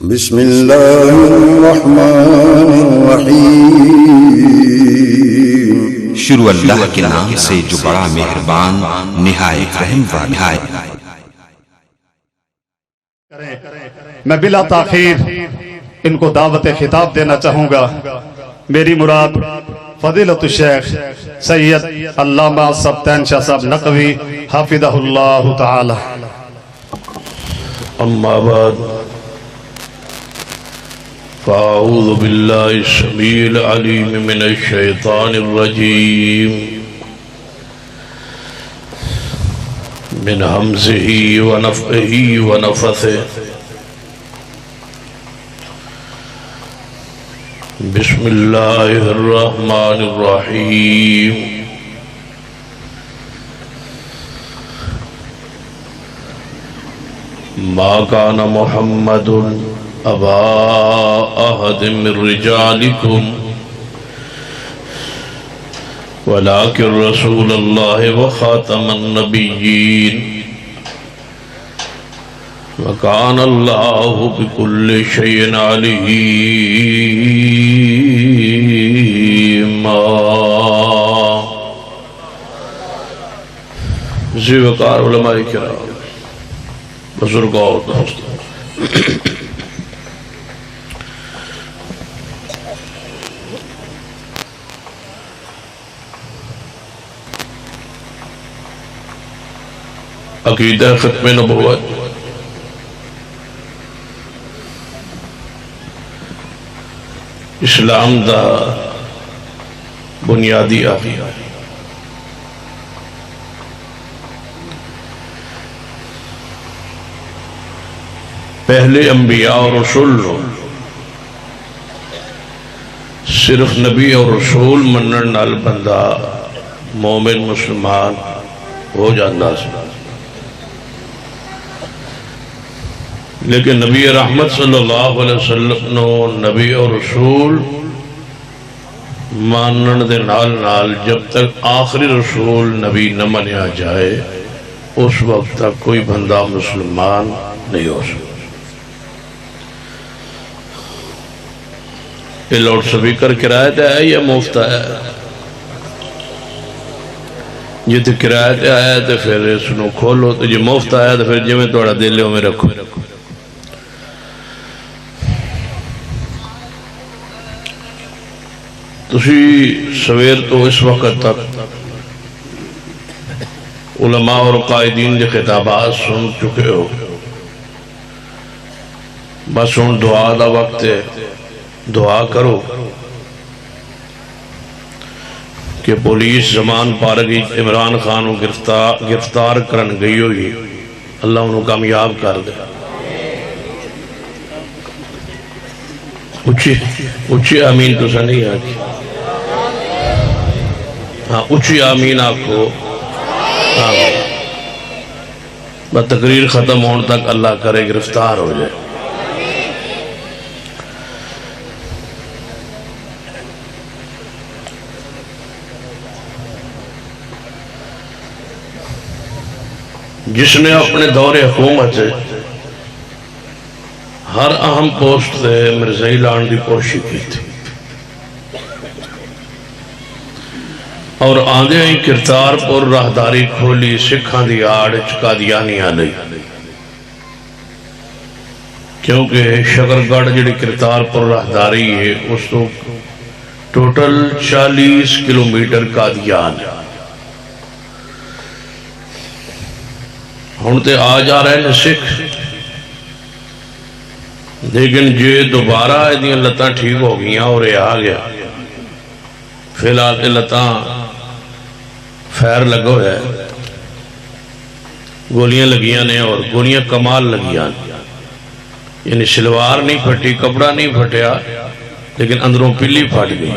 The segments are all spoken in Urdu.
بسم اللہ الرحمن الرحیم۔ شروع اللہ کے نام سے جو بڑا مہربان نہایت رحم والا ہے۔ میں بلا تاخیر ان کو دعوت خطاب دینا چاہوں گا۔ میری مراد فضیلت الشیخ سید علامہ سبتین شاہ صاحب نقوی حافظہ اللہ تعالی۔ اما بعد فاعوذ باللہ السمیع العلیم من الشیطان الرجیم من حمزہ ونفخہ ونفثہ۔ بسم اللہ الرحمن الرحیم۔ ما كان محمد أبا أحد من رجالكم ولكن رسول الله وخاتم النبيين وكان الله بكل شيء عليما۔ زیوکار علماء کرام، بزرگوں اور دوستوں، عقیدہ ختم نبوت اسلام دا بنیادی عقیدہ ہے۔ پہلے انبیاء اور رسول صرف نبی اور رسول منن نال بندہ مومن مسلمان ہو جاندہ سی، لیکن نبی رحمت صلی اللہ علیہ وسلم نو نبی اور رسول مانن دے نال نال جب تک آخری رسول نبی نہ منیا جائے اس وقت تک کوئی بندہ مسلمان نہیں ہو سکتا۔ یہ لاؤڈ سپیکر کرایہ تے ہے یا مفت ہے؟ جی تو کرایہ تے آیا تو پھر اس نو کھولو، تو جی مفت آیا تو پھر جی میں توڑا دل میں رکھو۔ تسی سویر تو اس وقت تک علماء اور قائدین کے خطابات سن چکے ہو، بس ان دعا دا وقت ہے، دعا کرو کہ پولیس زمان پارگی عمران خان کو گرفتار کرن گئی ہوئی، اللہ انہوں کامیاب کر دے۔ اچھی آمین تو سا نہیں آگی، ہاں اچھی آمین آپ کو۔ بس تقریر ختم ہونے تک اللہ کرے گرفتار ہو جائے۔ جس نے اپنے دور حکومت سے ہر اہم پوسٹ سے مرزائی لان کی کوشش کی تھی، اور آندھے ہی کرتار پر راہداری کھولی سکھاں دی آڑ قادیانیاں لئی، کیونکہ شکرگڑھ جڑی کرتار پر راہداری ہے اس تو ٹوٹل 40 کلومیٹر قادیان ہے۔ ہون تے آ جا رہے ہیں سکھ، لیکن جے دوبارہ ایدیاں لتاں ٹھیک ہو گئیاں اور یہ آ گیا، فی الحال تے لتاں فیر لگو ہے، گولیاں لگیاں نے اور گولیاں کمال لگیاں، یعنی شلوار نہیں پھٹی، کپڑا نہیں پھٹیا، لیکن اندروں پلی پھٹ گئی،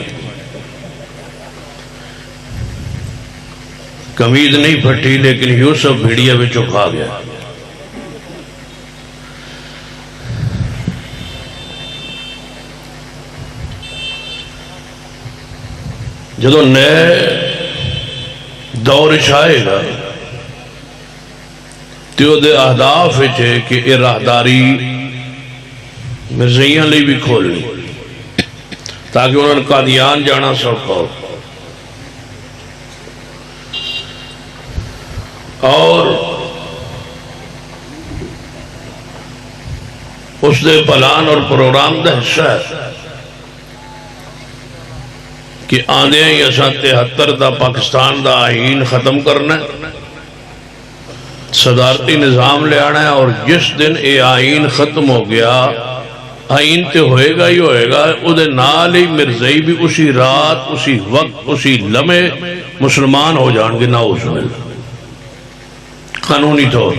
قمیض نہیں پھٹی، لیکن یوسف بھیڑیا بھی چکھا گیا۔ جدو نئے دور آئے گا تو دے اہداف ہے کہ یہ راہداری مرزائیاں لئی بھی کھولنی تاکہ انہوں نے قادیان جانا سوکھا ہو. اور اس دے پلان اور پروگرام دا حصہ ہے کہ آندے ہیں یہ 73 دا پاکستان دا آئین ختم کرنا ہے, صدارتی نظام لے آنا ہے, اور جس دن یہ آئین ختم ہو گیا, آئین تے ہوئے گا ہی ہوئے گا, ادھے نال ہی مرزائی بھی اسی رات اسی وقت اسی لمحے مسلمان ہو جان گے. نعوذ باللہ, قانونی طور.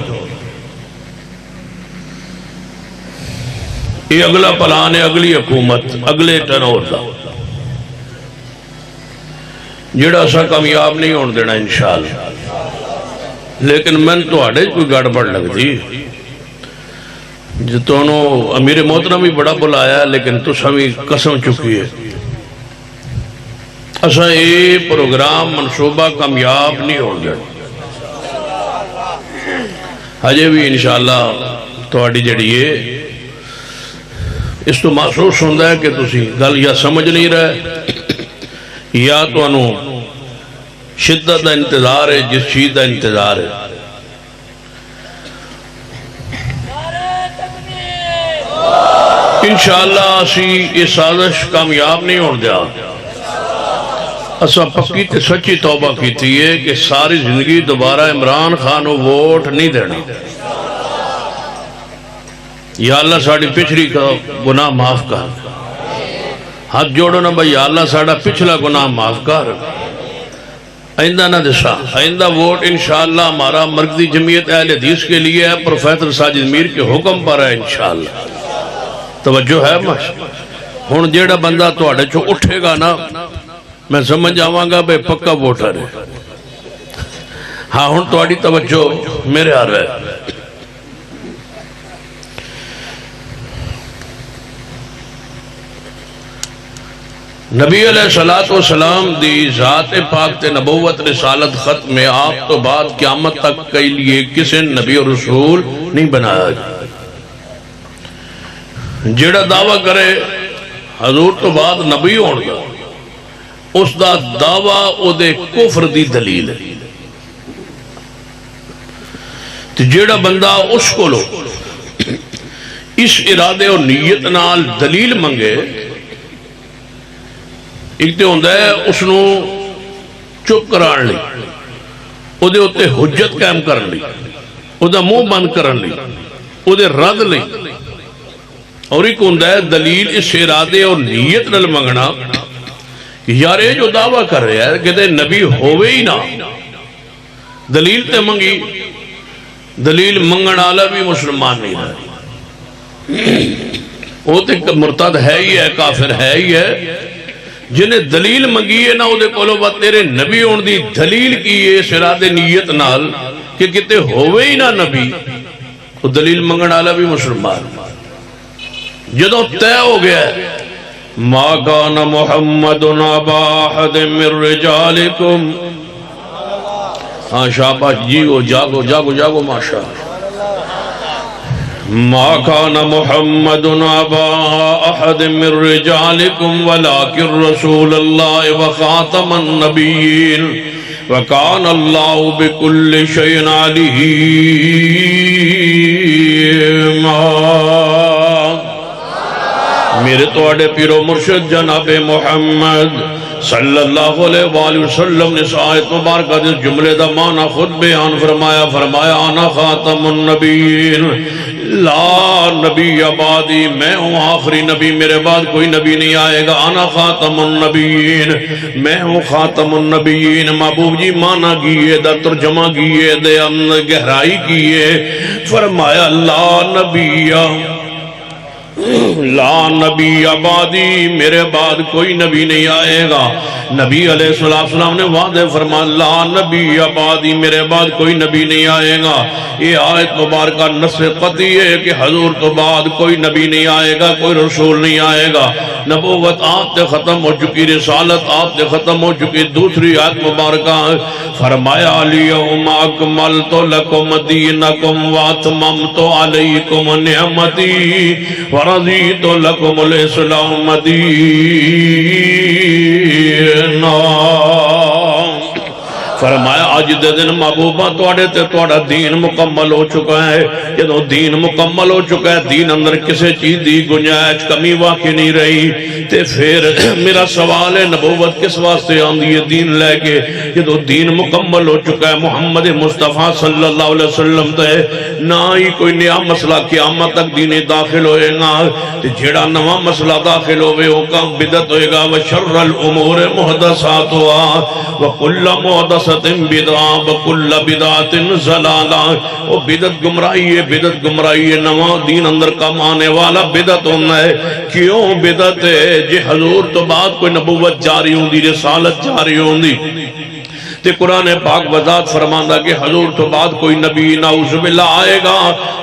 یہ اگلا پلان ہے اگلی حکومت اگلے ٹرور دا, جڑا سا کامیاب نہیں ہون دینا انشاءاللہ. لیکن میں تو آڑے کوئی گڑبڑ لگ دی جتونوں امیر محترم بھی بڑا بلایا, لیکن تو سمی قسم چکی ہے اسا یہ پروگرام منصوبہ کامیاب نہیں ہون دینا. ہجے بھی انشاءاللہ تواڈی جڑی ہے اس تو محسوس ہوتا ہے کہ تسی گل یا سمجھ نہیں رہے یا تو انہوں شدت دا انتظار ہے, جس چیز دا انتظار ہے. انشاءاللہ اسی یہ سازش کامیاب نہیں ہون دیا. اسا پکی تے سچی توبہ کیتی ہے کہ ساری زندگی دوبارہ عمران خان کو ووٹ نہیں دینا. یا اللہ ساڑی پچھلی کا گناہ معاف کر, ہاتھ جوڑو نا بھائی, یا اللہ ساڑا پچھلا گناہ معاف کر, آئندہ نہ دسا. آئندہ ووٹ انشاءاللہ ہمارا مرکزی جمعیت اہل حدیث کے لیے ہے, پروفیسر ساجد میر کے حکم پر ہے انشاءاللہ. توجہ ہے ماشاء. ہن جیڑا بندہ تواڈے چوں اٹھے گا نا, میں سمجھ جاواں گا بے پکا ووٹر ہے. ہاں ہن تواڈی توجہ میرے آ رہا ہے. نبی علیہ السلام دی ذات پاک تے نبوت رسالت ختم میں آپ تو بعد قیامت تک کے لیے کسی نبی اور رسول نہیں بنایا. جیڑا دعویٰ کرے حضور تو بعد نبی ہون گا, اس دا دعویٰ او دے کفر دی دلیل ہے. تو جیڑا بندہ اس کو لو اس ارادے اور نیت نال دلیل منگے, ایک تے ہوندہ ہے اس نو چپ کران لی, او دے ہوتے حجت قائم کرن لی, او دا منہ بند کرن لی, او دے رد لی. اور ایک ہوندہ ہے دلیل اس ارادے اور نیت نل منگنا کہ یار یہ جو دعویٰ کر رہے ہیں کہ نبی ہوئے ہی نہ, دلیل تے منگی, دلیل منگن آلہ بھی مسلمان نہیں ہے, وہ تے مرتد ہے ہی ہے, کافر ہے ہی ہے. جنہیں دلیل منگی ہے نا او دے کولو با تیرے نبی ہون دی دلیل کی ہے اس ارادے نیت نال کہ کتے ہوئے ہی نہ نبی, وہ دلیل منگن آلہ بھی مسلمان. جدو طے ہو گیا ہے ما کان محمد ابا احد من رجالکم. ہاں شاباش جی, وہ جاگو جاگو جاگو ماشاء. ما کان محمد ابا احد من رجالکم ولکن رسول اللہ وخاتم النبیین وکان اللہ بکل شیء علیم. میرے توڑے پیرو مرشد جناب محمد صلی اللہ علیہ وآلہ وسلم نے آیت مبارکہ جس جملے دا معنی خود بیان فرمایا, فرمایا انا خاتم النبیین لا نبی بعدی, میں ہوں آخری نبی, میرے بعد کوئی نبی نہیں آئے گا. انا خاتم النبیین, میں ہوں خاتم النبیین. محبوب جی معنی کیے, دا ترجمہ کیے, دے گہرائی کیے. فرمایا لا نبی لا نبی آبادی, میرے بعد کوئی نبی نہیں آئے گا. نبی علیہ السلام نے وعدے فرمایا لا نبی آبادی, میرے بعد کوئی نبی نہیں آئے گا. یہ آیت مبارکہ نص قطعی ہے کہ حضور تو بعد کوئی نبی نہیں آئے گا, کوئی رسول نہیں آئے گا. نبوت آپ تے ختم ہو چکی، رسالت آپ تے ختم ہو چکی۔ دوسری آیت مبارکہ فرمایا الیوم اکملت لکم دینکم واتممت علیکم نعمتی ورضیت لکم الاسلام دینا۔ فرمایا آج دے دن محبوبہ توڑے تے توڑا دین مکمل ہو چکا ہے۔ جدو دین مکمل ہو چکا ہے، دین اندر کسے چیز دی گنجائش کمی واقع نہیں رہی، تے پھر میرا سوال ہے نبوت کس واسطے آندی ہے دین لے کے؟ جدو دین مکمل ہو چکا ہے، محمد مصطفیٰ صلی اللہ علیہ وسلم تے نہ ہی کوئی نیا مسئلہ قیامت تک دین داخل ہوئے گا، تے جڑا نواں مسئلہ داخل ہوئے وہ کام بدعت ہوئے گا۔ وشر الامور محدثاتها وکل محدث بدعہ وکل بدعۃ ضلالہ۔ وہ بدعت گمراہی ہے، بدعت گمراہی ہے، نواں دین اندر کم آنے والا بدعت ہونا ہے۔ کیوں بدعت ہے؟ جی حضور تو بعد کوئی نبوت جاری ہوندی، رسالت جاری ہوندی تے قرآن پاک وضاحت فرماندا کہ حضور تو بعد کوئی نبی نعوذ باللہ آئے گا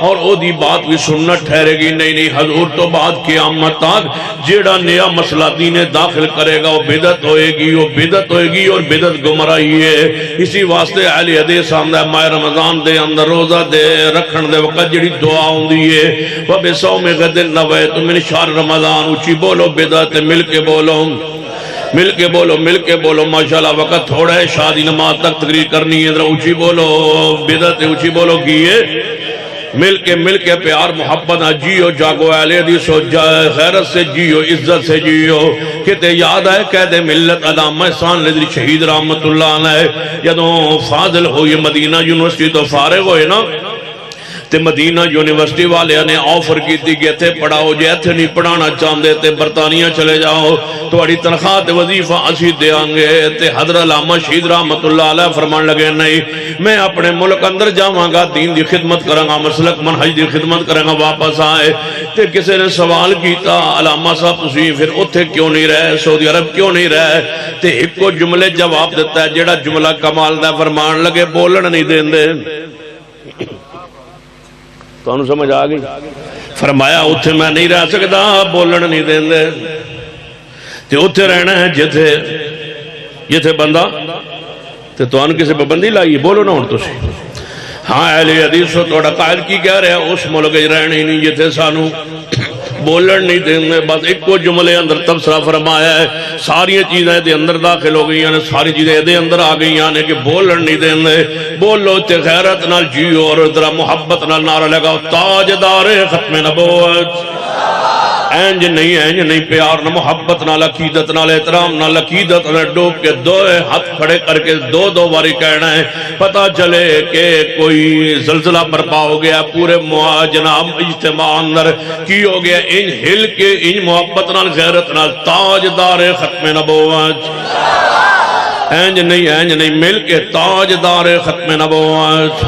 اور او دی بات بھی سنت ٹھہرے گی۔ نہیں، حضور تو بعد قیامت تک جیڑا نیا مسئلہ دین داخل کرے گا وہ بدعت ہوئے گی، وہ بدعت ہوئے گی اور بدعت گمراہی ہے۔ اسی واسطے اہل حدیث آندا ہے ماہ رمضان دے اندر روزہ دے رکھن دے وقت جڑی دعا ہوندی ہے وَبِصَوْمِ غَدٍ نَوَيْتُ مِنْ شَهْرِ رمضان، اونچی بولو بدعت، مل کے بولو، مل کے بولو، مل کے بولو۔ ماشاءاللہ وقت تھوڑا ہے، شادی نماز تک تقریر کرنی ہے، ذرا اونچی بولو بدعت، اونچی بولو کیے مل کے پیار محبت نہ جیو، جاگو اہل حدیث ہو، غیرت سے جیو، عزت سے جیو۔ کہتے یاد آئے قید ملت علامہ احسان لدری شہید رحمت اللہ علیہ جدوں فاضل ہوئی مدینہ یونیورسٹی تو فارغ ہوئے نا، تے مدینہ یونیورسٹی والے نے آفر کی تھی کہ ایتھے پڑھاؤ، جے ایتھے نہیں پڑھانا چاہندے تے برطانیہ چلے جاؤ، تہاڈی تنخواہ تے وظیفہ اسی دیاں گے۔ تے حضرت علامہ شہید رحمت اللہ علیہ فرمان لگے نہیں، میں اپنے ملک اندر جاواں گا، دین دی خدمت کراں گا، مسلک منہج دی خدمت کراں گا۔ واپس آئے تے کسی نے سوال کیتا علامہ صاحب تسی پھر اوتھے کیوں نہیں رہے، سعودی عرب کیوں نہیں رہے؟ تے ایک کو جملے جواب دیتا ہے جیڑا جملہ کمال دا، فرمان لگے بولن نہیں دیندے۔ تو انہوں سمجھ آگئی؟ فرمایا اتھے میں نہیں رہ سکتا، بولن نہیں دیں دے، تے اتھے رہنا ہے جتھے بندہ تو انہوں کسی پابندی لائی، بولو نہ ہوں تسی۔ ہاں اہل حدیث ہو توڑا قائد کی کہہ رہے ہیں اس ملک رہنے نہیں جتھے سانو بولن نہیں دیں، بس ایک کو جملے اندر تبصرہ فرمایا ہے، ساری چیزیں دے اندر داخل ہو گئی ہیں، ساری چیزیں دے اندر آ گئی ہیں کہ بولن نہیں دیں۔ بولو تے غیرت نال جیو اور ذرا محبت نال نعرہ لگاؤ تاجدار ختم نبوت۔ اینج نہیں پیار نہ محبت نال عقیدت نال احترام نال عقیدت نال ڈوب کے دو ہاتھ کھڑے کر کے دو باری کہنا ہے، پتہ چلے کہ کوئی زلزلہ برپا ہو گیا پورے جناب اجتماع اندر کی ہو گیا، ان ہل کے ان محبت نال غیرت نال تاجدار ختم نبوت۔ اینج نہیں مل کے تاجدار ختم نبوت،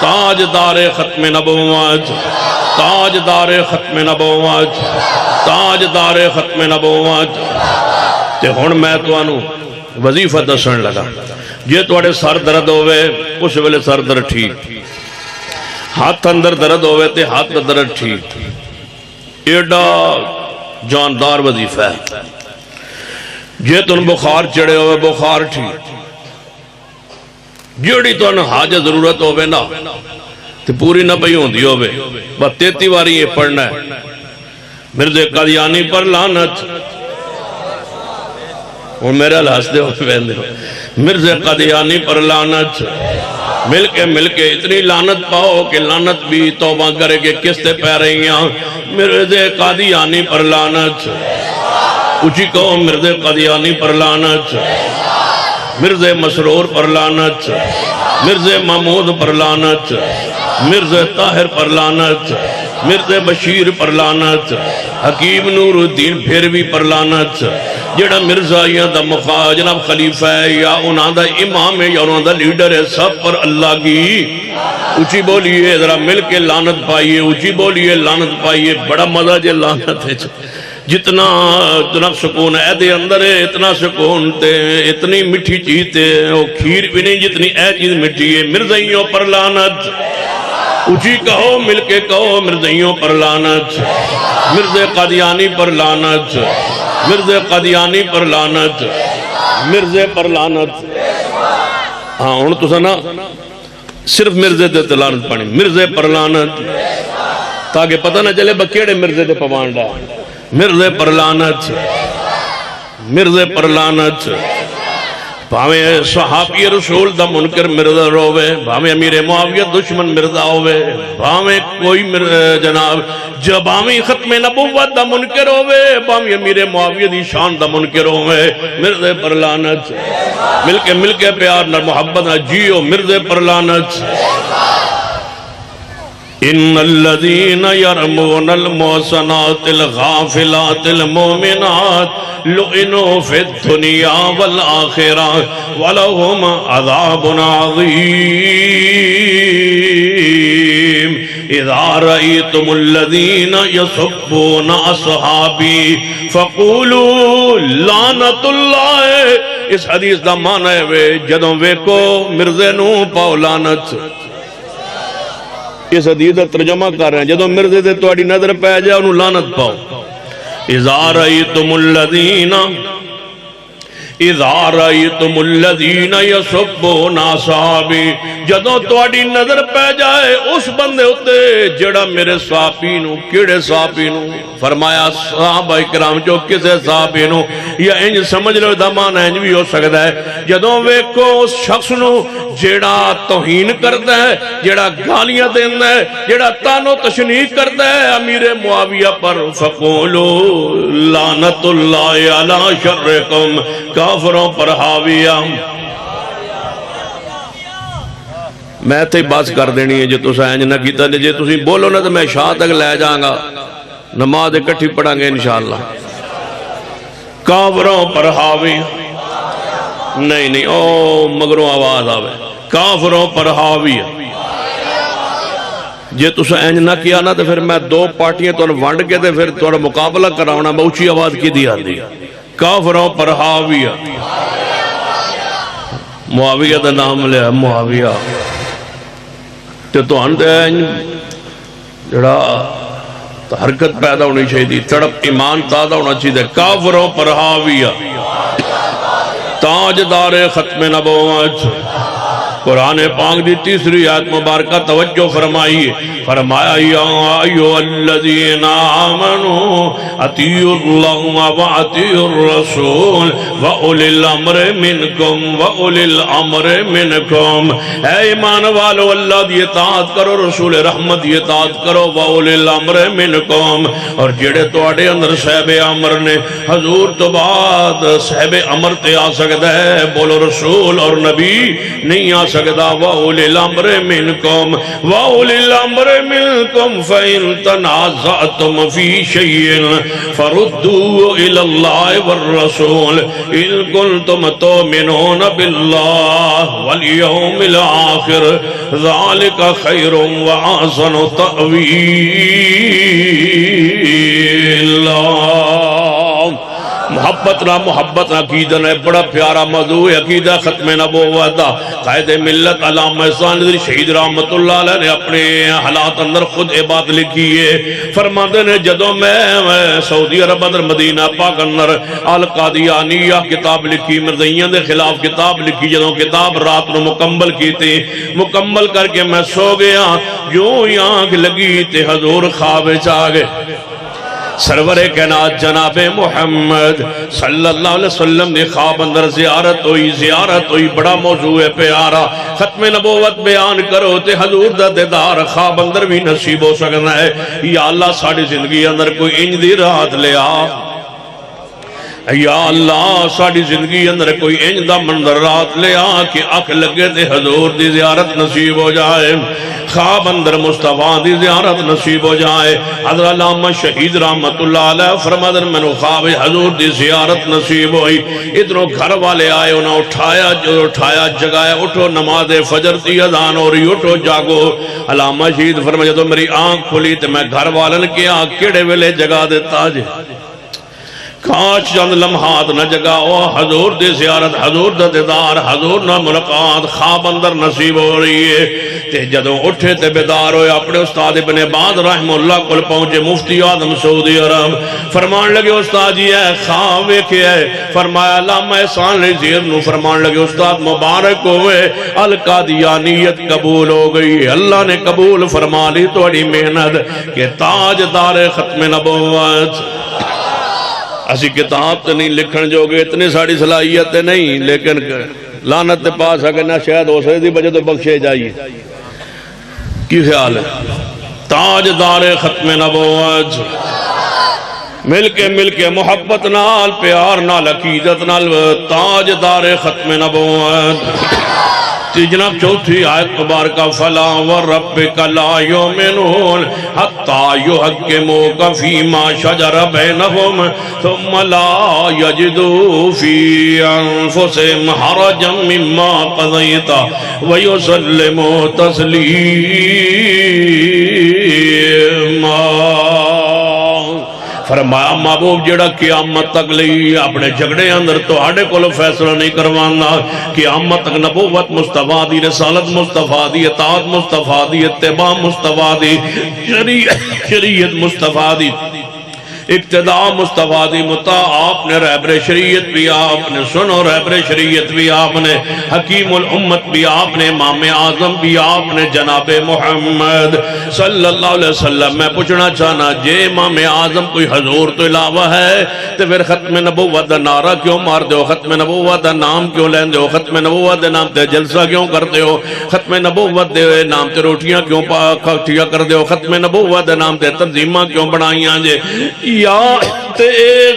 تاجدار ختم نبوت، تاجدار ختم نبوت، تاجدار ختم نبوت۔ تے ہن میں تانوں وظیفہ دسن لگا، جے تواڈے سر درد ہوئے اس ویلے سر درد ٹھیک، ہاتھ اندر درد ہوئے تے ہاتھ درد ٹھیک، ایڈا جاندار وظیفہ ہے۔ جے تن بخار چڑھے ہوئے بخار ٹھیک، جیڑی تن حاجت ضرورت ہوئے نا تو پوری نہ پئی ہوندی ہوئے، بس 33 باری یہ پڑھنا ہے، مرزا قادیانی پر لعنت، اور میرے لحظ دے ہوئے مرزا قادیانی پر لعنت، مل کے اتنی لعنت پاؤ کہ لعنت بھی توبہ کرے کہ کس تے پہ رہی ہیں۔ مرزا قادیانی پر لعنت، اچھی کہو مرزا قادیانی پر لعنت، مرزا مسرور پر لعنت، مرزا محمود پر لعنت، مرزا طاہر پر لعنت، مرزا بشیر پر لعنت، حکیم نور الدین پھیروی پر لعنت، جڑا مرزائیاں دا جناب خلیفہ ہے یا انہاں دا امام ہے یا انہاں دا لیڈر ہے، سب پر اللہ کی اچھی بولیے، ذرا مل کے لعنت پائیے، اچھی بولیے لعنت پائیے۔ بڑا مزہ جے لعنت ہے، جتنا سکون ہے دے اندر ہے، اتنا سکون تے اتنی مٹھی چیز تے وہ کھیر بھی نہیں جتنی اے چیز مٹھی ہے۔ مرزائیوں پر لعنت، اونچی کہو، مل کے کہو، مرزائیوں پر لعنت، مرزا قادیانی پر لعنت، مرزا قادیانی پر لعنت، مرزے پر لعنت۔ ہاں ہن تساں نا صرف مرزے تے لعنت پڑھنی، مرزے پر لعنت، تاکہ پتہ نہ چلے بکیڑے مرزے تے پوانڈا۔ مرزے پر لعنت، مرزے پر لعنت۔ بھاویں صحابی رسول دا منکر مرزا روے، بھاویں امیر معاویہ دشمن مرزا ہوئے، بھاویں کوئی جناب بھاویں ختم نبوت دا منکر ہوئے، بھاویں امیر معاویہ دی شان دا منکر ہوئے، مرزے پر لعنت۔ مل کے پیار نہ محبت نہ جیو، مرزے پر لعنت۔ ان الذين يرمون المحصنات الغافلات المؤمنات لعنوا في الدنيا والآخرة ولهم عذاب عظيم اذا رأيتم الذين يسبون اصحابي فقولوا لعنت اللہ۔ اس حدیث دا معنی ہے جدوں ویکو مرزے نو پاؤ لعنت۔ اس حدیث دا ترجمہ کر رہے ہیں جدوں مرزے دے تواڈی نظر پہ جائے انہوں لعنت پاؤ۔ اذا رأيتم الذين يسبون اصحابي، جدوں تواڈی نظر پہ جائے اس بندے ہوتے جڑا میرے صحابی نو، کیڑے صحابی نو؟ فرمایا صحابہ کرام جو کسے صحابی نو، یا انج سمجھ لو دا معنی انج بھی ہو سکتا ہے جدوں ویکھو اس شخص نو جیڑا توہین کرتا ہے، جیڑا گالیاں دینا ہے، جیڑا تانو تشنیع کرتا ہے امیر معاویہ پر، فقولو لعنت اللہ علی شرکم، کافروں پر حاویہ۔ میں تے بات کر دینی ہے جو تسا انج نہ کیتا، جے تسی بولو نا تو میں شاہ تک لے جاؤں گا، نماز اکٹھی پڑھیں گے انشاءاللہ۔ کافروں پر حاوی، نہیں او مگروں آواز آوے، کافروں پر حاوی۔ جے تسا انج نہ کیا نا تو پھر میں دو پارٹیاں تو ونڈ کے تے پھر تو مقابلہ کراؤنا، میں اونچی آواز کی دیا دی، کافروں پر حاویہ۔ معاویہ دا نام لیا معاویہ، تو انتے جڑا حرکت پیدا ہونی چاہیے، تڑپ ایمان تازہ ہونا چاہیے، کافروں پر حاویہ، تاجدار ختم نبوت۔ قرآن پاک دی تیسری آیت مبارکہ توجہ فرمائیے، فرمایا یا ایھا الذین آمنوا اطیعوا اللہ واطیعوا الرسول واولی الامر منکم واولی الامر منکم۔ اے ایمان والو اللہ دی اطاعت کرو، رسول رحمت دی اطاعت کرو، واولی الامر منکم، اور جڑے تواڈے اندر صاحب امر نے، حضور تو بعد صاحب امر تے آ سکدا ہے، بولو رسول اور نبی نہیں آ سکدا۔ واولی الامر منکم واولی الامر منکم فإن تنازعتم فی شیء فردوه إلی اللہ والرسول إن کنتم تؤمنون باللہ والیوم الآخر ذلک خیر وأحسن تأویلا۔ محبت نہ محبت عقیدہ نے بڑا پیارا موضوع ہے، عقیدہ ختم نبوت دا۔ قائد ملت علامہ احسان علی شہید رحمت اللہ علیہ نے اپنے حالات اندر خود یہ بات لکھی ہے، فرماتے ہیں جدوں میں سعودی عرب اندر مدینہ پاک اندر القادیانیہ کتاب لکھی، مرزائیاں دے خلاف کتاب لکھی، جدوں کتاب رات نو مکمل کی تھی، مکمل کر کے میں سو گیا، یوں ہی آنکھ لگی تے حضور خواب وچ آ گئے۔ سرور کائنات جناب محمد صلی اللہ علیہ وسلم نے خواب اندر زیارت ہوئی، بڑا موضوع ہے پیارا، ختم نبوت بیان کرو تے حضور دا دیدار خواب اندر بھی نصیب ہو سکنا ہے۔ یا اللہ ساڑھی زندگی اندر کوئی انج دی رات لے آ، یا اللہ ساڑھی زندگی اندر کوئی انج دا منظر رات لے آ کہ اکھ لگے تے حضور دی زیارت نصیب ہو جائے، خواب اندر مصطفیٰ دی زیارت نصیب ہو جائے۔ حضرت علامہ شہید رحمت اللہ علیہ فرماتے ہیں میں نے خواب حضور دی زیارت نصیب ہوئی، ادھروں گھر والے آئے، انہوں اٹھایا جگایا، اٹھو نماز فجر دی اذان ہو رہی، اٹھو جاگو۔ علامہ شہید فرمایا تو میری آنکھ کھلی تو میں گھر والن کے کیڑے ویلے جگا دیتا جے، کاش چند لمحات نہ جگاؤ حضور دی زیارت، حضور دا دیدار، حضور نہ ملاقات خواب اندر نصیب ہو رہی ہے۔ تے جدوں اٹھے تے بیدار ہوئے اپنے استاد ابن باز رحمہ اللہ کو پہنچے مفتی اعظم سعودی عرب، فرمان لگے استاد جی ہے خواب ویکھیا ہے؟ فرمایا علامہ احسان علی زیر نو فرمان لگے استاد مبارک ہوئے، القادیانیت قبول ہو گئی، اللہ نے قبول فرما لی تہاڈی محنت کہ تاجدار ختم نبوت۔ اسی کتاب تے نہیں لکھن جو گے، اتنی ساڑی صلاحیت تے نہیں، لیکن لعنت تے پاس اگر شاید ہو سکتی بجے تو بخشے جائیے۔ کی خیال ہے؟ تاجدار ختم نبوت، مل کے محبت نال پیار نال عقیدت نال تاجدار ختم نبوت۔ جناب چوتھی آیت مبارکہ فلا وربک لا یؤمنون حتی یحکموک فیما شجر بینہم ثم لا یجدوا فی انفسہم حرجا مما قضیت ویسلموا تسلیما۔ فرمایا محبوب جڑا قیامت تک لئی اپنے جھگڑے اندر تو آڑے کولو فیصلہ نہیں کروانا، قیامت تک نبوت مصطفیٰ دی، رسالت مصطفیٰ دی، اطاعت مصطفیٰ دی، اتباع مصطفیٰ دی، شریعت مصطفیٰ دی، اقتداء مصطفیٰ دی، مطاع آپ نے، رہبر شریعت بھی آپ نے، سنو رہبر شریعت بھی آپ نے، حکیم الامت بھی آپ نے، امام اعظم بھی آپ نے، جناب محمد صلی اللہ علیہ وسلم۔ میں پوچھنا چاہنا جے امام اعظم کوئی حضور تو علاوہ ہے تو پھر ختم نبوت دا نعرہ کیوں مار دے ہو؟ ختم نبوت دا نام کیوں لین دے ہو؟ ختم نبوت دے نام تے جلسہ کیوں کرتے ہو؟ ختم نبوت دے نام تے روٹیاں کیوں کھٹیاں کر دے ہو؟ ختم نبوت دے نام تے تنظیمہ کیوں بنائیاں جے؟ یا تے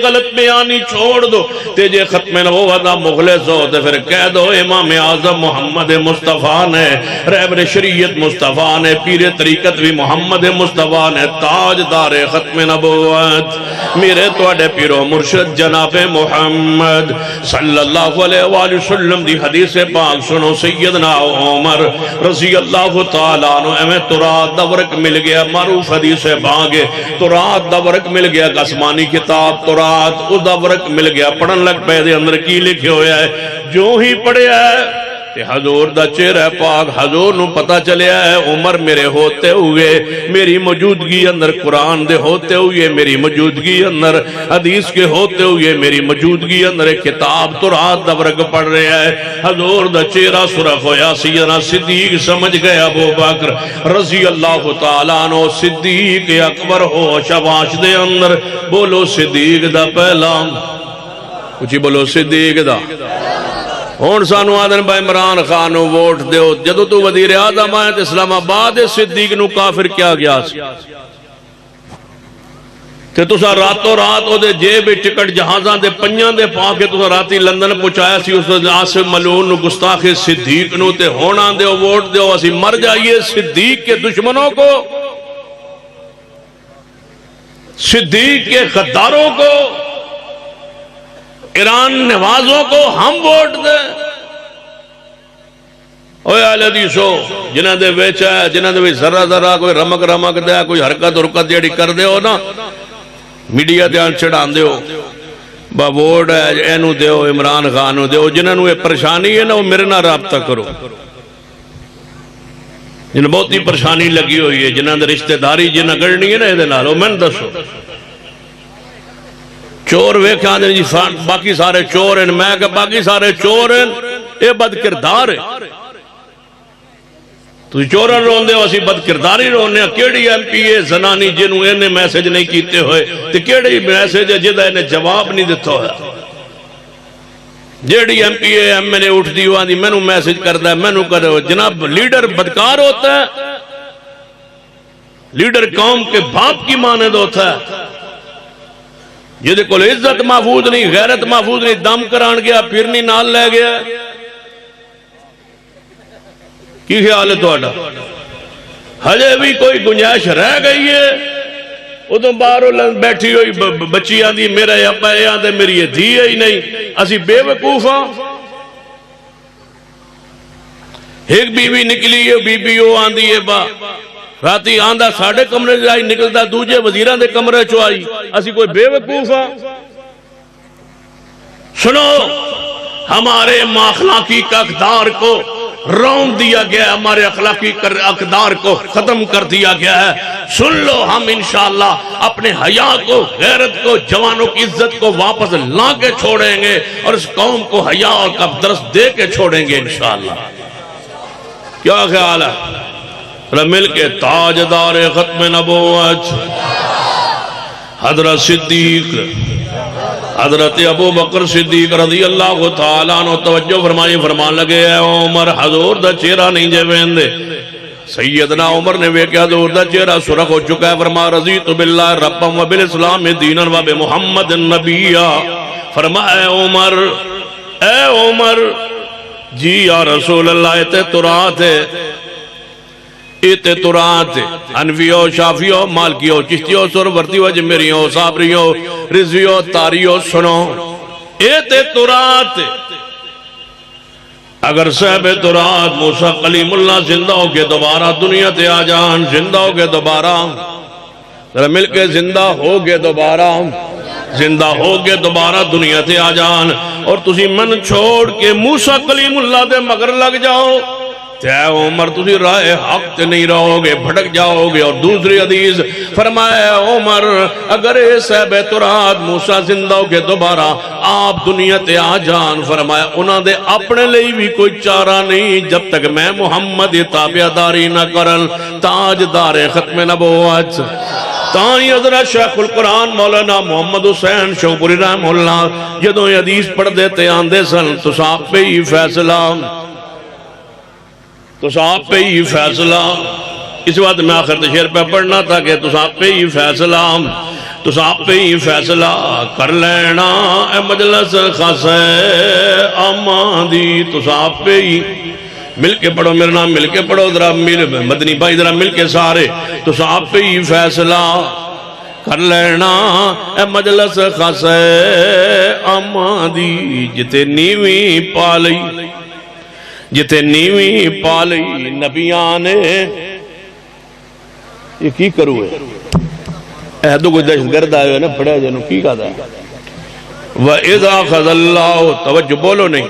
غلط بیانی چھوڑ دو تے جے ختم نبوت دا مخلص ہو تے پھر کہہ دو امام اعظم محمد مصطفیٰ نے، رہبر شریعت مصطفیٰ نے، پیر طریقت بھی محمد مصطفیٰ نے، تاجدار ختم نبوت میرے توڑے پیرو مرشد جناب محمد صلی اللہ علیہ وآلہ وسلم دی حدیث پاک سنو۔ سیدنا عمر رضی اللہ تعالیٰ عنہ ایمیں ترات دورک مل گیا، معروف حدیث باغے ترات دورک مل گیا، آسمانی کتاب تورات اس دا ورق مل گیا، پڑھن لگ پہ دے اندر کی لکھے ہویا ہے، جو ہی پڑھیا ہے کہ حضور دا چہرہ پاک، حضور نو پتہ چلیا ہے عمر میرے ہوتے ہوئے، میری موجودگی اندر قرآن دے ہوتے ہوئے، میری موجودگی اندر حدیث کے ہوتے ہوئے، میری موجودگی اندر ایک کتاب تورات دا ورق پڑھ رہے ہیں، حضور دا چہرہ سرخ ہویا، سیدنا صدیق سمجھ گیا ابو بکر رضی اللہ تعالیٰ عنہ صدیق اکبر ہو شباش دے اندر، بولو صدیق دا پہلا، کچھ بولو صدیق دا۔ ہون سانو آدن با عمران خانو ووٹ دیو، جدو تو وزیر اعظم آئے تو اسلام آباد صدیق نو کافر کیا گیا سی تے تسا راتوں رات او دے جیب ٹکٹ جہازاں دے پنجاں دے پاکے تسا راتی لندن پہنچایا سی، اس عاصم ملعون نو گستاخ صدیق نو تے ہونا دیو ووٹ دیو، اسی مر جائیے صدیق کے دشمنوں کو، صدیق کے غداروں کو، ایران نوازوں کو ہم ووٹ دیں۔ اوہ اہل حدیثو جنہ دے ویچا ہے، جنہ دے ذرہ ذرہ کوئی رمک رمک دے، کوئی حرکت حرکت جیڑی کر دے ہو نا، میڈیا دیان چڑھان دے ہو، با ووٹ ہے اینو دے ہو، عمران خانو دے ہو، جنہ نوے پریشانی ہے نا وہ میرے نہ رابطہ کرو، جنہ بہت ہی پریشانی لگی ہوئی ہے، جنہ دے رشتہ داری جنہ گڑنی ہے نا یہ نالو میں دسو چور ویکھا دیں جی باقی سارے چور ہیں، میں کہ باقی سارے چور ہیں، اے بد کردار ہے، تو چورن رون دے اسی بد کرداری رونے، کیڑی ایم پی اے زنانی جنہوں انہیں میسیج نہیں کیتے ہوئے، تو کیڑی میسیج ہے جدہ انہیں جواب نہیں دیتا ہویا، جیڑی ایم پی اے ایم نے اٹھ دیو آندھی میں نو میسیج کردہ ہے، میں نو کر رہے جناب لیڈر بدکار ہوتا ہے، لیڈر قوم کے باپ کی مانند ہوتا ہے، جدے کول عزت محفوظ نہیں، غیرت محفوظ نہیں، دم کران گیا پھرنی نال لے گیا، کی خیال ہے تو اڈا ہجے بھی کوئی گنجائش رہ گئی ہے، ادھوں باہروں بیٹھی ہوئی بچی آندھی میرا ابا یہ آندھے میری یہ دھی ہے ہی نہیں، اسی بے وقوف ہاں۔ ایک بی بی نکلی ہے، بی بی وہ آندھی ہے با راتی آندھا ساڑھے کمرے جائی نکلتا دوجے وزیران دے کمرے چو آئی، اسی کوئی بے وقوف ہاں۔ سنو، ہمارے اخلاقی اقدار کو رون دیا گیا ہے، ہمارے اخلاقی اقدار کو ختم کر دیا گیا ہے۔ سن لو، ہم انشاءاللہ اپنے حیا کو، غیرت کو، جوانوں کی عزت کو واپس لا کے چھوڑیں گے اور اس قوم کو حیا کا درس دے کے چھوڑیں گے انشاءاللہ۔ کیا خیال ہے؟ مل کے تاجدار ختم نبوت حضرت صدیق، حضرت ابو بکر صدیق رضی اللہ تعالیٰ عنہ توجہ فرمائی، فرمان لگے اے عمر حضور دا چہرہ نہیں جے ویندے۔ سیدنا عمر نے ویکھیا حضور دا چہرہ سرخ ہو چکا ہے، فرمایا رضیت باللہ ربا و بالاسلام دینا و بمحمد نبیا۔ فرمایا اے عمر جی یا رسول اللہ ایتے ترات ہے، ایتے ترات ہے، حنفیو شافیو مالکیو چشتیو سرورتیو جمیریو صابریو رضویو تاریو سنو، ایتے ترات ہے۔ اگر صاحب ترات موسیٰ کلیم اللہ زندہ ہو کے دوبارہ دنیا تے آ جان، زندہ ہو کے دوبارہ مل کے زندہ ہو کے دوبارہ دنیا تے آ جان، اور تسی من چھوڑ کے موسیٰ کلیم اللہ دے مگر لگ جاؤ تے عمر تسی راہ حق تے نہیں رہو گے، بھٹک جاؤ گے۔ اور دوسری حدیث فرمایا عمر اگر صاحب ترات موسیٰ زندہ ہو کے دوبارہ آپ دنیا تے آ جان، فرمایا انہاں دے اپنے لئی بھی کوئی چارہ نہیں جب تک میں محمد تابعداری نہ کرن۔ تاجدار ختم نبوت تائیں حضرت شیخ القرآن مولانا محمد حسین شوپوری رحمہ اللہ جدوں یہ حدیث پڑھ دیتے آندے سن تو صاحب پہ ہی فیصلہ، اس وقت میں آخر تشہیر پہ پڑھنا تھا کہ تو صاحب پہ ہی فیصلہ کر لینا اے مجلس خاصے امان دی۔ تو صاحب پہ ہی مل کے پڑھو، میرا نام مل کے پڑھو ذرا، مدنی بھائی ذرا مل کے سارے، تو صاحب پہ ہی فیصلہ کر لینا اے مجلس خاصے امان دی۔ جتے نیویں پالی نبیاں نے، یہ کی کرو ہے ایدو کوئی دہشت گرد آئے ہوئے نا پڑھا جنہوں کی کہا ہے وَإِذْ أَخَذَ اللَّهُ توجہ بولو نہیں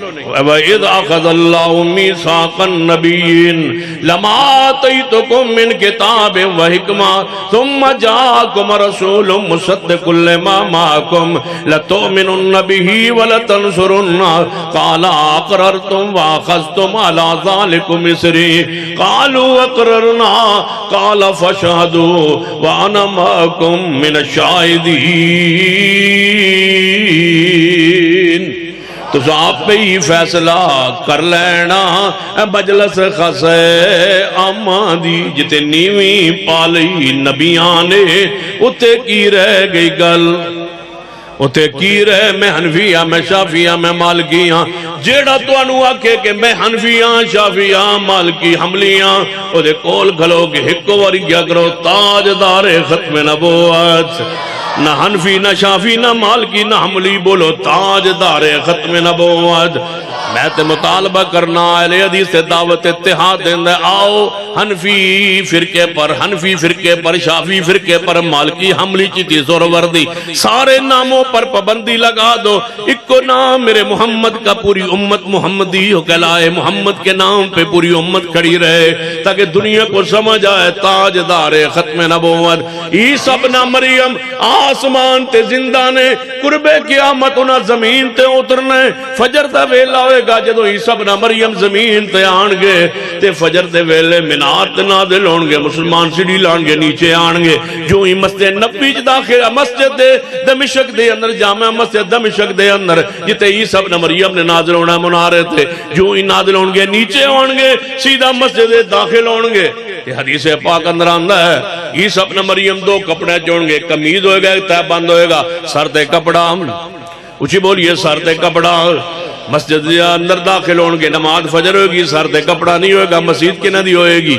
وَإِذْ أَخَذَ اللَّهُ مِيثَاقَ النَّبِيِّينَ لَمَا آتَيْتُكُم مِّن كِتَابٍ وَحِكْمَةٍ ثُمَّ جَاءَكُمْ رَسُولٌ مُصَدِّقٌ لِّمَا مَعَكُمْ لَتُؤْمِنُنَّ بِهِ وَلَتَنصُرُنَّهُ قَالَ أَقْرَرْتُمْ وَأَخَذْتُمْ عَلَى ذَلِكُمْ إِصْرِي قَالُوا أَقْرَرْنَا قَالَ فَاشْهَدُوا وَأَنَا مَعَكُمْ مِنَ الشَّاهِدِينَ۔ تو آپ پہ ہی فیصلہ کر لینا اے مجلس خاصے امان دی۔ جتے نیویں پالی نبیاں نے اتے کی رہ گئی گل، اتے کی رہ میں حنفیہ میں شافیہ میں مالکیاں، جیڑا تو انو آکے کہ میں حنفیہ شافیہ مالکی حملیاں او دے کول کھلو کہ ہکو واری کیا کرو تاجدار ختم نبوت، نہ حنفی نہ شافی نہ مالکی نہ حملی بولو تاجدار ختم نبوت۔ میں تے مطالبہ کرنا اہل حدیث سے دعوت اتحاد دیندے، آؤ حنفی فرقے پر شافی فرقے پر مالکی حملی چیتی زور وردی سارے ناموں پر پابندی لگا دو، ایک کو نام میرے محمد کا پوری امت محمدی ہو کہلائے، محمد کے نام پہ پوری امت کھڑی رہے تاکہ دنیا کو سمجھ آئے تاجدار ختم نبوت۔ عیسیٰ ابن مریم آسمان تے زندہ نے قربے قیامت انہاں زمین تے اترنے، فجر دا ویلا ہوئے گا جدو عیسیٰ ابن مریم زمین تے آن گے تے فجر دے ویلے منار تے نادل ہون گے، مسلمان سیڑھی لان گے نیچے آن گے، جو ہی مسجد نبی داخل مسجد دمشق دے اندر جامع مسجد دمشق دے اندر جتے عیسیٰ ابن مریم نے نازل ہونا منارے تھے، جو ہی نازل ہون گے نیچے ہون گے سیدھا مسجد داخل ہون گے۔ یہ حدیث پاک اندر آندہ ہے عیسیٰ ابن مریم دو کپڑے چون گے، قمیض ہوئے گا تہ بند ہوئے گا، سر تے کپڑا، اچھی بولیے سر تے کپڑا، مسجد اندر داخل ہون گے، نماز فجر ہوئے گی، سر تے کپڑا نہیں ہوئے گا، مسجد کی نہ دی ہوئے گی،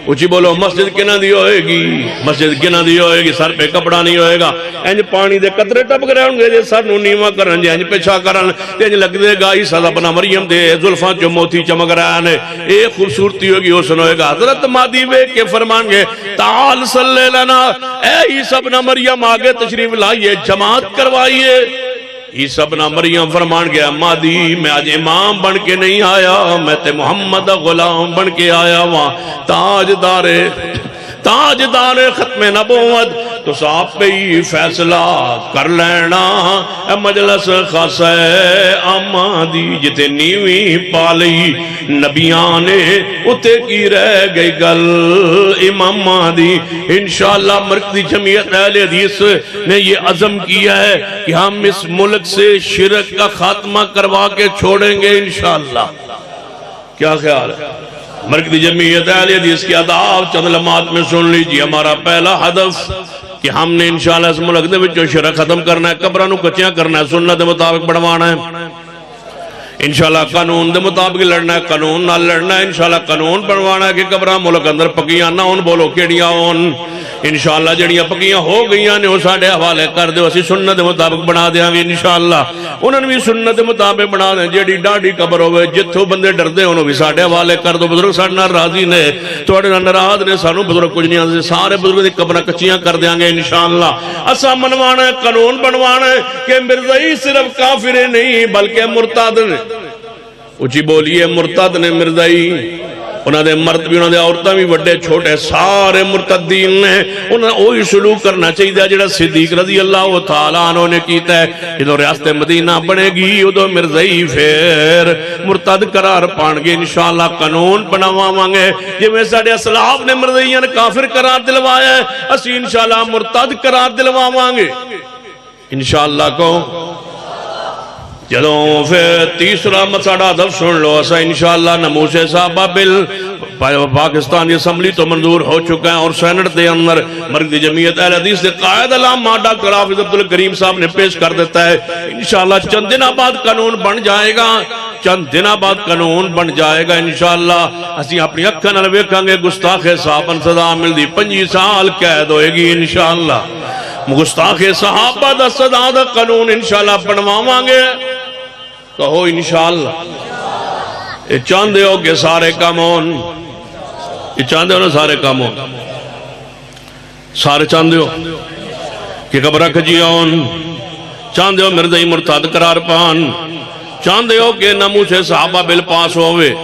اچھی بولو مسجد کی نہ دی ہوئے گی، مسجد کی نہ دی ہوئے گی، سر پہ کپڑا نہیں ہوئے گا، انج پانی دے قطرے ٹپک رہے ہوں گے جے سر نو نیواں کرن جے انج پیچھا کرن تے انج لگ دے گا عیسیٰ ابن مریم دے زلفاں چو موتی چمک رہا ہے، ایک خوبصورتی ہوگی حسن ہوئے گا۔ حضرت مہدی وے کے فرمان گے تعال صلی لنا، اے عیسیٰ ابن مریم آگے تشریف لائیے، جماعت کروائیے، عیسیٰ ابن مریم فرمان گیا مادی میں آج امام بن کے نہیں آیا، میں تے محمد غلام بن کے آیا وہاں تاجدار ختم نبوت تو صاحب پہ ہی فیصلہ کر لینا اے مجلس خاصہ آماں دی جتے نیویں پالی نبیاں نے اتے کی رہ گئی گل اماماں دی۔ انشاءاللہ مرکزی جمعیت اہل حدیث نے یہ عزم کیا ہے کہ ہم اس ملک سے شرک کا خاتمہ کروا کے چھوڑیں گے انشاءاللہ۔ کیا خیال ہے؟ مرکزی جمعیت اہل حدیث کی آداب چند لمحات میں سن لیجیے۔ ہمارا پہلا ہدف کہ ہم نے انشاءاللہ اس ملک دے وچوں شرک ختم کرنا ہے، قبراں نوں کچیاں کرنا ہے، سنت دے مطابق بنوانا ہے، انشاءاللہ قانون دے مطابق لڑنا ہے، قانون نال لڑنا ہے، انشاءاللہ قانون بنوانا ہے کہ قبراں ملک اندر پکیاں نہ ہون، بولو کیڑیاں ہون۔ انشاءاللہ جڑیاں پکیاں ہو گئیاں نے وہ ساڈے حوالے کر دیو، اسی سنت دے مطابق بنا دیاں گے انشاءاللہ۔ انہاں نے بھی سنت دے مطابق بنا دیں، جیڑی ڈاڈی قبر ہوئے جتھوں بندے ڈردے انہوں بھی ساڈے حوالے کر دو۔ بزرگ ساڈے نال راضی نے، تواڈے نال ناراض نے، سانوں بزرگ کچھ نہیں آندے، سارے بزرگ دی قبراں کچیاں کر دیاں گے انشاءاللہ۔ اساں منوانا ہے، قانون بنوانا ہے کہ مرزائی صرف کافر نہیں بلکہ مرتد نے۔ اچھی بولیے مرتد نے مرزائی، انہاں دے مرد بھی انہاں دے عورتاں بھی بڑے چھوٹے سارے مرتدین نے۔ انہاں وہی سلوک کرنا چاہیے جڑا صدیق رضی اللہ تعالیٰ عنہ نے کیتا ہے۔ جدوں ریاست مدینہ بنے گی ادوں مرزائی پھر مرتد قرار پان گے انشاءاللہ۔ قانون بناواں گے جویں ساڈے اسلاف نے مرزائیاں کافر قرار دلوایا ہے، اسی انشاءاللہ مرتد قرار دلواواں گے انشاءاللہ کو۔ جدوں پھر تیسرا مسئلہ ہدف سن لو، اسا انشاءاللہ ناموس صحابہ بل پاکستانی اسمبلی تو منظور ہو چکا ہے اور سینٹ دے اندر مرکزی جمعیت اہل حدیث دے قائد علامہ ڈاکٹر حافظ عبدالکریم صاحب نے پیش کر دیتا ہے۔ انشاءاللہ چند دنوں بعد قانون بن جائے گا، چند دنوں بعد قانون بن جائے گا انشاءاللہ۔ اسی اپنی اکھاں نال ویکھاں گے گستاخ صحابہ سزا ملدی 25 سال قید ہوئے گی انشاءاللہ۔ گستاخ صحابہ دا سزا دا قانون انشاءاللہ بنواواں گے، کہو انشاءاللہ۔ یہ چاندے ہو کہ سارے کام ہون، یہ چاندے ہو نا سارے کام ہون، سارے چاندے ہو کہ قبرہ کھجی ہون، چاندے ہو مرزائی مرتد قرار پان، چاندے ہو کہ ناموس صحابہ بل پاس ہوئے،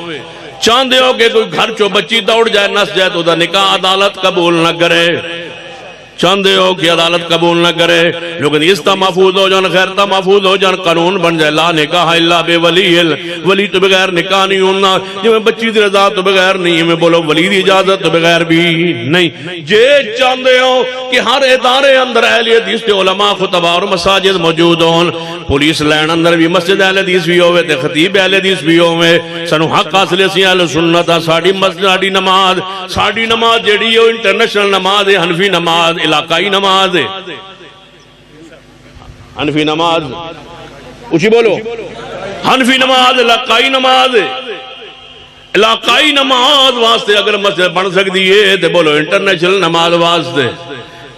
چاندے ہو کہ کوئی گھر چو بچی دوڑ جائے نس جائے تو دا نکاح عدالت قبول نہ کرے، چاندے ہو کہ عدالت قبول نہ کرے، لیکن استا محفوظ ہو جان، خیرتا محفوظ ہو جان، قانون بن جائے لا نکاح الا بے ولی تو بغیر نکاح نہیں ہونا، جو میں بچی دی رضا تو بغیر نہیں، میں بولو ولی دی اجازت تو بغیر بھی نہیں۔ جے چاندے ہو کہ ہر ادارے اندر اہل حدیث تے علماء خطبہ اور مساجد موجود ہون، پولیس لین اندر بھی مسجد اہل حدیث بھی ہوئے تے خطیب اہل حدیث بھی ہوئے، سنو حق حاصل سی اہل سنت ساڑی مسجد ساڑی نماز جیڑی ہو انٹرنیشنل نماز ہے، حنفی نماز علاقائی نماز ہے، حنفی نماز اچھی بولو، حنفی نماز علاقائی نماز ہے۔ علاقائی نماز واسطے اگر مسجد بن سکتی ہے تو بولو انٹرنیشنل نماز واسطے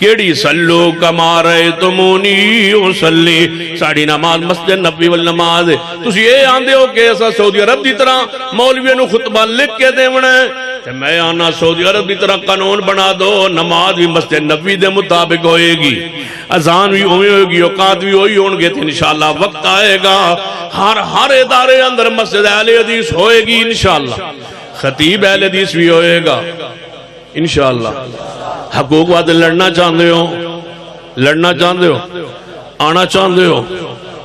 کیڑی سلو کما رأیتمونی اصلی، ساڑی نماز مسجد نبوی والنماز ہے۔ تسی یہ آندے ہو کہ ایسا سعودی عرب دی طرح مولویوں نو خطبہ لکھ کے دے ونے کہ میں آنا سعودی عرب دی طرح قانون بنا دو، نماز بھی مسجد نبوی دے مطابق ہوئے گی، اذان بھی ہوئے گی، اوقات بھی ہوئی ہونگے، تو انشاءاللہ وقت آئے گا ہر ادارے اندر مسجد اہل حدیث ہوئے گی انشاءاللہ، خطیب اہل حدیث بھی ہوئے گا انشاءاللہ۔ حقوق واسطے لڑنا چاہتے ہو، لڑنا چاہتے ہو، آنا چاہتے ہو،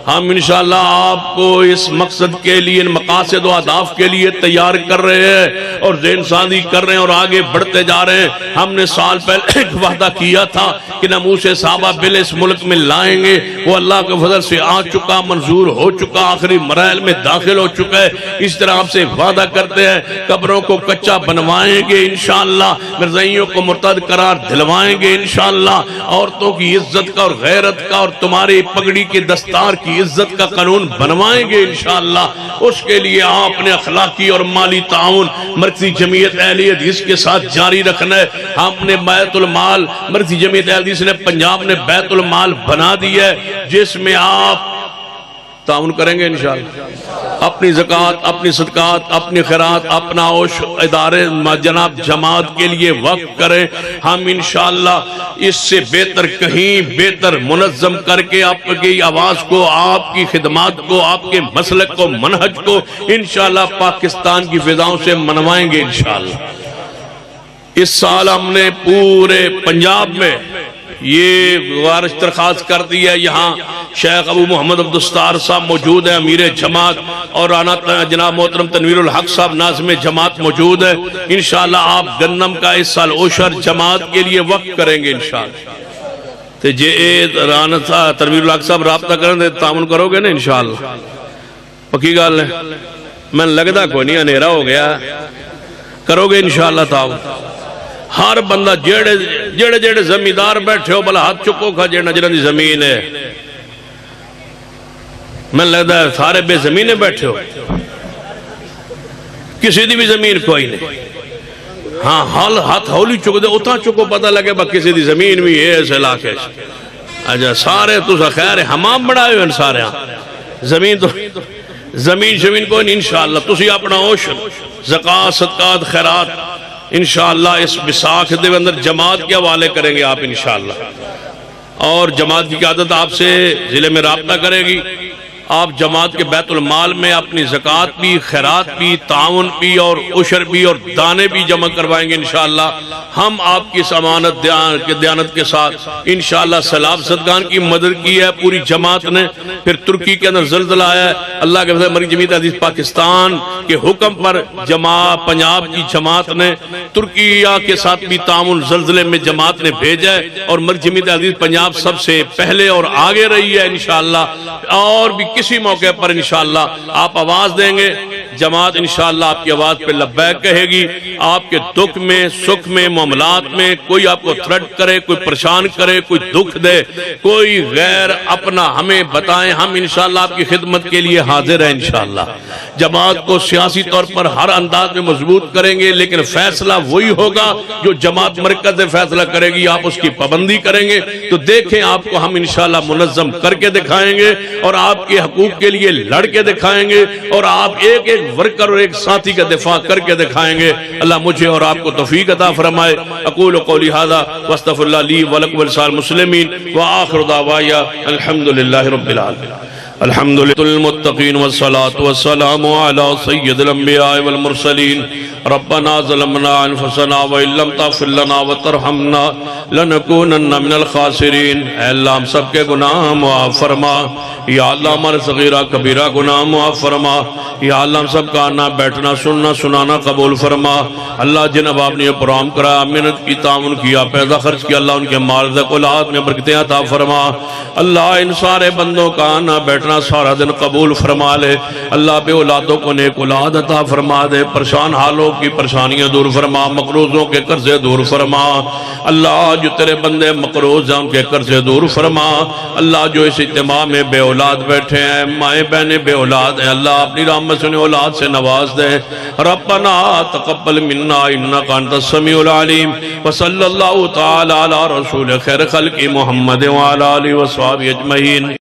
ہم انشاءاللہ آپ کو اس مقصد کے لیے، ان مقاصد و اہداف کے لیے تیار کر رہے ہیں اور ذہن سازی کر رہے ہیں اور آگے بڑھتے جا رہے ہیں۔ ہم نے سال پہلے ایک وعدہ کیا تھا کہ ناموس صحابہ بل اس ملک میں لائیں گے، وہ اللہ کے فضل سے آ چکا، منظور ہو چکا، آخری مراحل میں داخل ہو چکا ہے۔ اس طرح آپ سے وعدہ کرتے ہیں قبروں کو کچا بنوائیں گے انشاءاللہ، مرزائیوں کو مرتد قرار دلوائیں گے انشاءاللہ، عورتوں کی عزت کا اور غیرت کا اور تمہاری پگڑی کے دستار کی عزت کا قانون بنوائیں گے انشاءاللہ۔ اس کے لیے آپ نے اخلاقی اور مالی تعاون مرکزی جمعیت اہل حدیث کے ساتھ جاری رکھنا ہے۔ ہم نے بیت المال، مرکزی جمعیت اہل حدیث نے پنجاب نے بیت المال بنا دی ہے، جس میں آپ تعاون کریں گے انشاءاللہ. اپنی زکوٰۃ، اپنی صدقات، اپنی خیرات، اپنا اوش ادارے جناب جماعت کے لیے وقف کریں. ہم انشاءاللہ اس سے بہتر کہیں بہتر منظم کر کے آپ کی آواز کو، آپ کی خدمات کو، آپ کے مسلک کو، منہج کو انشاءاللہ پاکستان کی فضاؤں سے منوائیں گے انشاءاللہ. اس سال ہم نے پورے پنجاب میں یہ گزارش درخواست کر دی ہے. یہاں شیخ ابو محمد عبدالستار صاحب موجود ہیں، امیر جماعت، اور رانا جناب محترم تنویر الحق صاحب ناظم جماعت موجود ہے. انشاءاللہ آپ گنم کا اس سال اوشر جماعت کے لیے وقف کریں گے انشاءاللہ. تو رانا صاحب تنویر الحق صاحب رابطہ کریں تو تعاون کرو گے نا انشاءاللہ؟ پکی گل ہے. میں لگتا کوئی نہیں، اندھیرا ہو گیا. کرو گے انشاءاللہ تعاون. ہر بندہ جیڑے جیڑے زمیندار بیٹھے ہو بلا ہاتھ چکو کھا جیڑا جنہاں دی زمین ہے. میں لگتا ہے سارے بے زمینے بیٹھے ہو، کسی دی بھی زمین کوئی نہیں. ہاں حال ہاتھ ہولی چکو دے اتھا چکو پتہ لگے با کسی دی زمین بھی ہے اس علاقے سے. اجا سارے تو خیر حمام بڑھائے ہوئے ان سارے زمین تو زمین کوئی نہیں. انشاءاللہ تسی اپنا اوشن زکوٰۃ، صدقات، خیرات انشاءاللہ اس بساکھ دے اندر جماعت کے حوالے کریں گے آپ انشاءاللہ. اور جماعت کی قیادت آپ سے ضلع میں رابطہ کرے گی. آپ جماعت کے بیت المال میں اپنی زکوٰۃ بھی، خیرات بھی، تعاون بھی اور عشر بھی اور دانے بھی جمع کروائیں گے انشاءاللہ. ہم آپ کی امانت دیانت کے ساتھ انشاءاللہ سیلاب زدگان کی مدد کی ہے پوری جماعت نے. پھر ترکی کے اندر زلزلہ آیا ہے، اللہ کے فضل مرکزی جمعیت حدیث پاکستان کے حکم پر پنجاب کی جماعت نے ترکیہ کے ساتھ بھی تعاون زلزلے میں جماعت نے بھیجا ہے. اور مرکزی جمعیت حدیث پنجاب سب سے پہلے اور آگے رہی ہے انشاءاللہ. اور بھی کسی موقع پر انشاءاللہ آپ آواز دیں گے، جماعت انشاءاللہ آپ کی آواز پہ لبیک کہے گی. آپ کے دکھ میں، سکھ میں، معاملات میں کوئی آپ کو تھرٹ کرے، کوئی پریشان کرے، کوئی دکھ دے، کوئی غیر اپنا ہمیں بتائیں. ہم انشاءاللہ آپ کی خدمت کے لیے حاضر ہیں انشاءاللہ. جماعت کو سیاسی طور پر ہر انداز میں مضبوط کریں گے، لیکن فیصلہ وہی ہوگا جو جماعت مرکز سے فیصلہ کرے گی. آپ اس کی پابندی کریں گے تو دیکھیں آپ کو ہم انشاءاللہ منظم کر کے دکھائیں گے اور آپ کے حقوق کے لیے لڑ کے دکھائیں گے اور آپ ایک ایک ورکر اور ایک ساتھی کا دفاع کر کے دکھائیں گے. اللہ مجھے اور آپ کو توفیق عطا فرمائے. اقول قولی ھذا واستغفر اللہ لی ولکم ولسائر المسلمین وآخر دعوایا الحمدللہ رب العالمین. الحمدللہ المتقین والصلاة والسلام علی سید الانبیاء والمرسلین. ربنا ظلمنا انفسنا وإن لم تغفر لنا وترحمنا لنکونن من الخاسرین. اے اللہ ہم سب کے گناہ معاف فرما. یا اللہ ہمارے صغیرہ کبیرہ گناہ معاف فرما. یا اللہ ہم سب کا آنا بیٹھنا سننا سنانا قبول فرما. اللہ جن اب آپ نے یہ پروگرام کرا، محنت کی، تعاون کیا، پیسہ خرچ کیا، اللہ ان کے مال رزق اولاد میں برکتیں عطا فرما. اللہ ان سارے بندوں کا آنا بیٹھنا سارا دن قبول فرما لے. اللہ بے اولادوں کو نیک اولاد عطا فرما دے. پریشان حالوں کی پریشانیاں دور فرما، مقروضوں کے قرضے دور فرما. اللہ جو تیرے بندے مقروض ہیں ان کے قرضے دور فرما. اللہ جو اس اجتماع میں بے اولاد بیٹھے ہیں، مائیں بہنیں بے اولاد ہیں، اللہ اپنی رحمت سے اولاد سے نواز دے. ربنا تقبل منا انک انت السمیع العلیم. وصلی اللہ تعالی علی رسول خیر خلق محمد وعلی آلہ وصحبہ اجمعین.